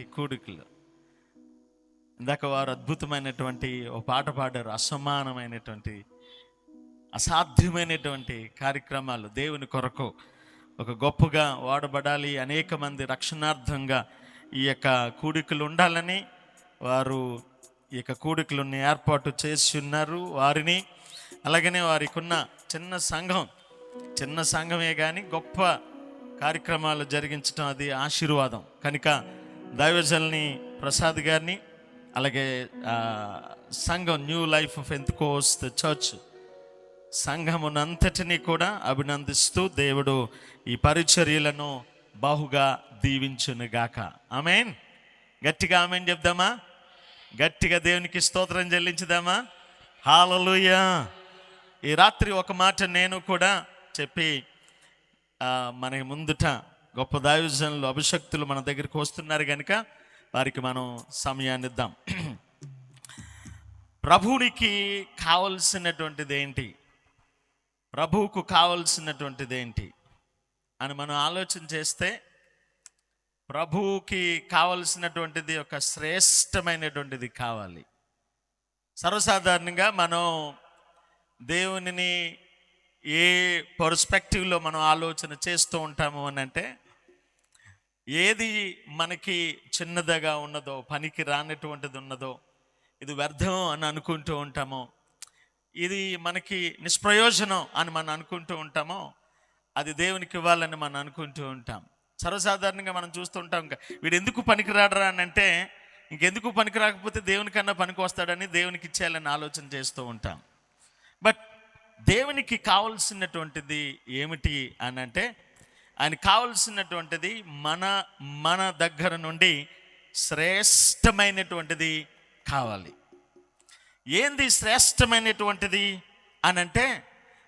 కూడికలు ఇందాక వారు అద్భుతమైనటువంటి ఓ పాట పాడారు. అసమానమైనటువంటి అసాధ్యమైనటువంటి కార్యక్రమాలు దేవుని కొరకు ఒక గొప్పగా వాడబడాలి, అనేక మంది రక్షణార్థంగా ఈ యొక్క కూడికలు ఉండాలని వారు ఈ యొక్క కూడికలను ఏర్పాటు చేసి ఉన్నారు. వారిని అలాగనే వారికి ఉన్న చిన్న సంఘమే కానీ గొప్ప కార్యక్రమాలు జరిగించడం అది ఆశీర్వాదం కనుక దైవజల్ని ప్రసాద్ గారిని అలాగే సంఘం new life of Pentecost church సంఘమునంతటినీ కూడా అభినందిస్తూ దేవుడు ఈ పరిచర్యలను బాహుగా దీవించునుగాక. ఆమేన్. గట్టిగా ఆమేన్ చెప్దామా? గట్టిగా దేవునికి స్తోత్రం చెల్లించుదామా? హల్లెలూయా. ఈ రాత్రి ఒక మాట నేను కూడా చెప్పి మనకి ముందుట గొప్ప దైవజనులు అభిషక్తులు మన దగ్గరికి వస్తున్నారు కనుక వారికి మనం సమయాన్ని ఇద్దాం. ప్రభువునికి కావలసినటువంటిది ఏంటి, ప్రభువుకు కావలసినటువంటిది ఏంటి అని మనం ఆలోచన చేస్తే ప్రభువుకి కావలసినటువంటిది ఒక శ్రేష్టమైనటువంటిది కావాలి. సర్వసాధారణంగా మనం దేవునిని ఏ పర్స్పెక్టివ్లో మనం ఆలోచన చేస్తూ ఉంటాము అని అంటే, ఏది మనకి చిన్నదిగా ఉన్నదో, పనికి రానటువంటిది ఉన్నదో, ఇది వ్యర్థం అని అనుకుంటూ ఉంటామో, ఇది మనకి నిష్ప్రయోజనం అని మనం అనుకుంటూ ఉంటామో, అది దేవునికి ఇవ్వాలని మనం అనుకుంటూ ఉంటాం. సర్వసాధారణంగా మనం చూస్తూ ఉంటాం, వీడు ఎందుకు పనికిరాడరా అని అంటే, ఇంకెందుకు పనికి రాకపోతే దేవునికన్నా పనికి వస్తాడని దేవునికి ఇచ్చేయాలని ఆలోచన చేస్తూ ఉంటాం. బట్ దేవునికి కావలసినటువంటిది ఏమిటి అని అంటే, ఆయన కావలసినటువంటిది మన దగ్గర నుండి శ్రేష్టమైనటువంటిది కావాలి. ఏంది శ్రేష్టమైనటువంటిది అని అంటే,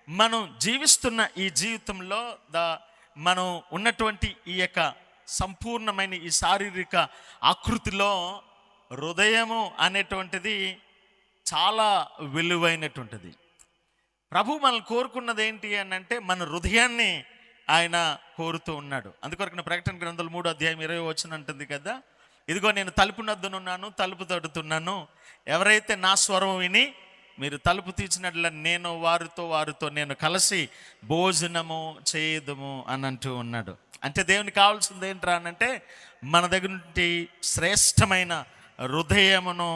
మనం జీవిస్తున్న ఈ జీవితంలో మనం ఉన్నటువంటి ఈ యొక్క సంపూర్ణమైన ఈ శారీరక ఆకృతిలో హృదయము అనేటువంటిది చాలా విలువైనటువంటిది. ప్రభు మనల్ని కోరుకున్నది ఏంటి అని అంటే, మన హృదయాన్ని ఆయన కోరుతూ ఉన్నాడు. అందుకొరకు ప్రకటన గ్రంథం 3:20 అంటుంది కదా, ఇదిగో నేను తలుపు నద్దునున్నాను, తలుపు తడుతున్నాను, ఎవరైతే నా స్వరం విని మీరు తలుపు తీర్చినట్ల నేను వారితో నేను కలిసి భోజనము చేయదుము అని అంటూ ఉన్నాడు. అంటే దేవునికి కావాల్సింది ఏంట్రా అనంటే, మన దగ్గర నుండి శ్రేష్టమైన హృదయమును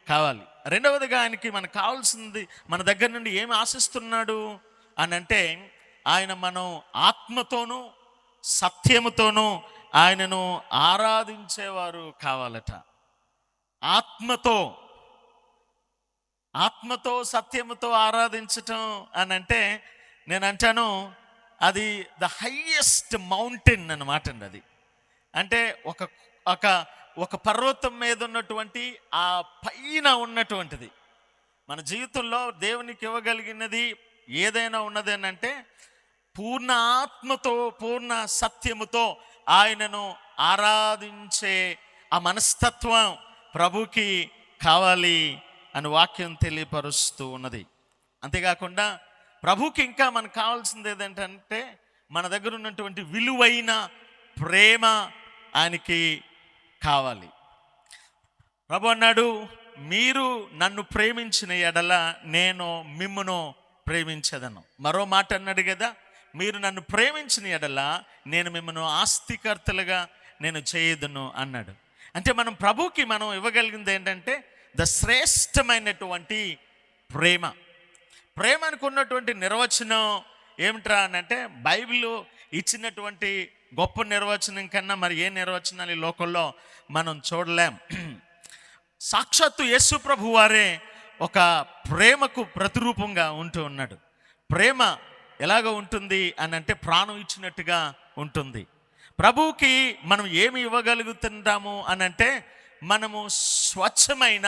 కావాలి. రెండవదిగా ఆయనకి మనకు కావాల్సింది, మన దగ్గర నుండి ఏమి ఆశిస్తున్నాడు అని అంటే, ఆయన మనం ఆత్మతోనూ సత్యముతోనూ ఆయనను ఆరాధించేవారు కావాలట. ఆత్మతో సత్యముతో ఆరాధించటం అని అంటే, నేను అంటాను అది ద హైయెస్ట్ మౌంటైన్ అన్నమాట అండి. అది అంటే ఒక పర్వతం మీద ఉన్నటువంటి ఆ పైన ఉన్నటువంటిది. మన జీవితంలో దేవునికి ఇవ్వగలిగినది ఏదైనా ఉన్నది అని అంటే, పూర్ణ ఆత్మతో పూర్ణ సత్యముతో ఆయనను ఆరాధించే ఆ మనస్తత్వం ప్రభుకి కావాలి అని వాక్యం తెలియపరుస్తూ ఉన్నది. అంతేకాకుండా ప్రభుకి ఇంకా మనకు కావాల్సింది ఏదంటే, మన దగ్గర ఉన్నటువంటి విలువైన ప్రేమ ఆయనకి కావాలి. ప్రభు అన్నాడు, మీరు నన్ను ప్రేమించిన ఎడల నేను మిమ్మును ప్రేమించదను. మరో మాట అన్నాడు కదా, మీరు నన్ను ప్రేమించిన ఎడల నేను మిమ్మల్ని ఆస్తికర్తలుగా నేను చేయదును అన్నాడు. అంటే మనం ప్రభుకి మనం ఇవ్వగలిగింది ఏంటంటే ద శ్రేష్టమైనటువంటి ప్రేమకు ఉన్నటువంటి నిర్వచనం ఏమిట్రా అని అంటే, బైబిల్ ఇచ్చినటువంటి గొప్ప నిర్వచనం కన్నా మరి ఏ నిర్వచనాలు ఈ లోకంలో మనం చూడలేం. సాక్షాత్తు యేసు ప్రభు వారే ఒక ప్రేమకు ప్రతిరూపంగా ఉంటూ ఉన్నాడు. ప్రేమ ఎలాగ ఉంటుంది అని అంటే, ప్రాణం ఇచ్చినట్టుగా ఉంటుంది. ప్రభువుకి మనం ఏమి ఇవ్వగలుగుతుంటాము అని అంటే, మనము స్వచ్ఛమైన